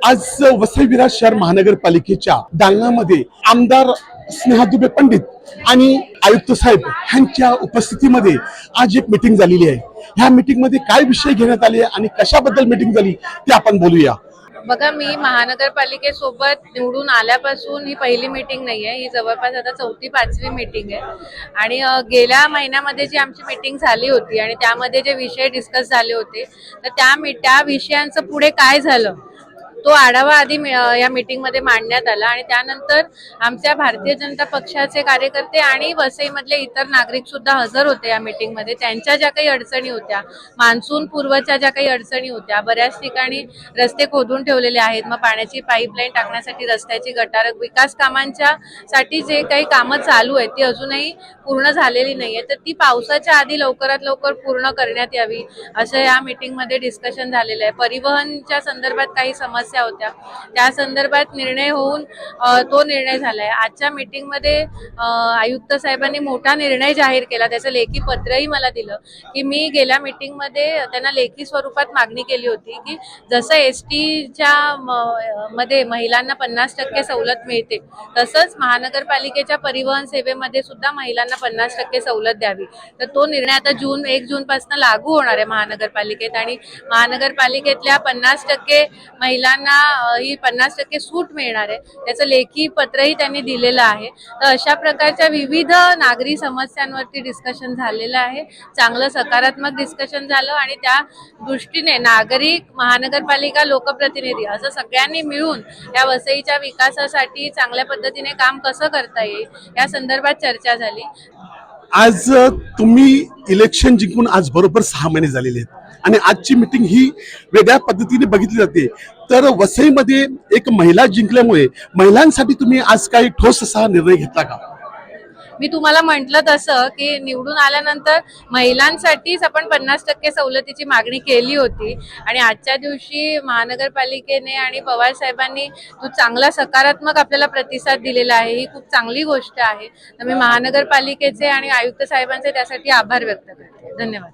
आज वसई विरार शहर महानगरपालिकेच्या दालनामध्ये आमदार स्नेहा दुबे पंडित आणि आयुक्त साहेब यांच्या उपस्थितीमध्ये आज एक मीटिंग झालेली आहे। ह्या मीटिंग मध्ये काय विषय घेण्यात आले आणि कशाबद्दल मीटिंग झाली ते आपण बोलूया। बघा, मी महानगरपालिकेसोबत निवडून आल्यापासून ही पहिली मीटिंग नाहीये, ही जवळपास आता 4थी-5वी मीटिंग आहे। आणि गेल्या महिन्यामध्ये जी आमची मीटिंग झाली होती आणि त्यामध्ये जे विषय डिस्कस झाले होते तर त्या विषयांचं पुढे काय झालं तो आढावा आधी या मीटिंग मध्ये मांडण्यात आला आणि त्यानंतर आमच्या भारतीय जनता पक्षाचे कार्यकर्ते आणि वसईमधले इतर नागरिक सुद्धा हजर होते या मीटिंग मध्ये। त्यांच्या ज्या काही अडचणी होत्या, मान्सून पूर्वच्या ज्या काही अडचणी होत्या, बऱ्याच ठिकाणी रस्ते खोदून ठेवलेले आहेत, मग पाण्याची पाईपलाईन टाकण्यासाठी रस्त्याची गटार, विकास कामांच्या साठी जे काही कामं चालू आहेत ती अजूनही पूर्ण झालेली नाहीये, तर ती पावसाच्या आधी लवकरात लवकर पूर्ण करण्यात यावी असं या मीटिंग मध्ये डिस्कशन झालेलं आहे। परिवहनच्या संदर्भात काही समस्या होत्या, त्या संदर्भात निर्णय होऊन तो निर्णय झालाय। आजच्या मीटिंग मध्ये आयुक्त साहेबांनी मोठा निर्णय जाहीर केला, त्याचं लेखी पत्रही मला दिलं की मी गेल्या मीटिंग मध्ये त्यांना लेखी स्वरूपात मागणी केली होती की जसं एसटीच्या मध्ये महिलांना 50% सवलत मिळते तसंच महानगरपालिकेच्या परिवहन सेवेमध्ये सुद्धा महिलांना 50% सवलत द्यावी। तर तो निर्णय आता 1 जून पासून लागू होणार आहे महानगरपालिकेत आणि महानगरपालिकेतल्या 50% महिलांना ही 50% सूट मिळणार आहे, त्याचं लेखी पत्रही त्यांनी दिलेलं आहे। तर अशा प्रकारच्या विविध नागरी समस्यांवरती डिस्कशन झालेलं आहे, चांगलं सकारात्मक डिस्कशन झालं आणि त्या दृष्टीने नागरिक, महानगरपालिका, लोकप्रतिनिधी असं सगळ्यांनी मिळून या वसईच्या विकासासाठी चांगल्या पद्धतीने काम कसं करता येईल या संदर्भात चर्चा झाली। आज तुम्ही इलेक्शन जिंकून आज बरोबर 6 महिने झालेले आहेत आणि आजची मीटिंग ही वेगळ्या पद्धतीने बघितली जाते। तर वसईमध्ये एक महिला जिंकल्यामुळे महिलांसाठी तुम्ही आज काही ठोस असा निर्णय घेतला का? मी तुम्हाला म्हटलं तसं की निवडून आल्यानंतर महिलांसाठीच आपण 50% सवलतीची मागणी केली होती आणि आजच्या दिवशी महानगरपालिकेने आणि पवार साहेबांनी तो चांगला सकारात्मक आपल्याला प्रतिसाद दिलेला आहे, ही खूप चांगली गोष्ट आहे। तर मी महानगरपालिकेचे आणि आयुक्त साहेबांचे त्यासाठी आभार व्यक्त करते। धन्यवाद।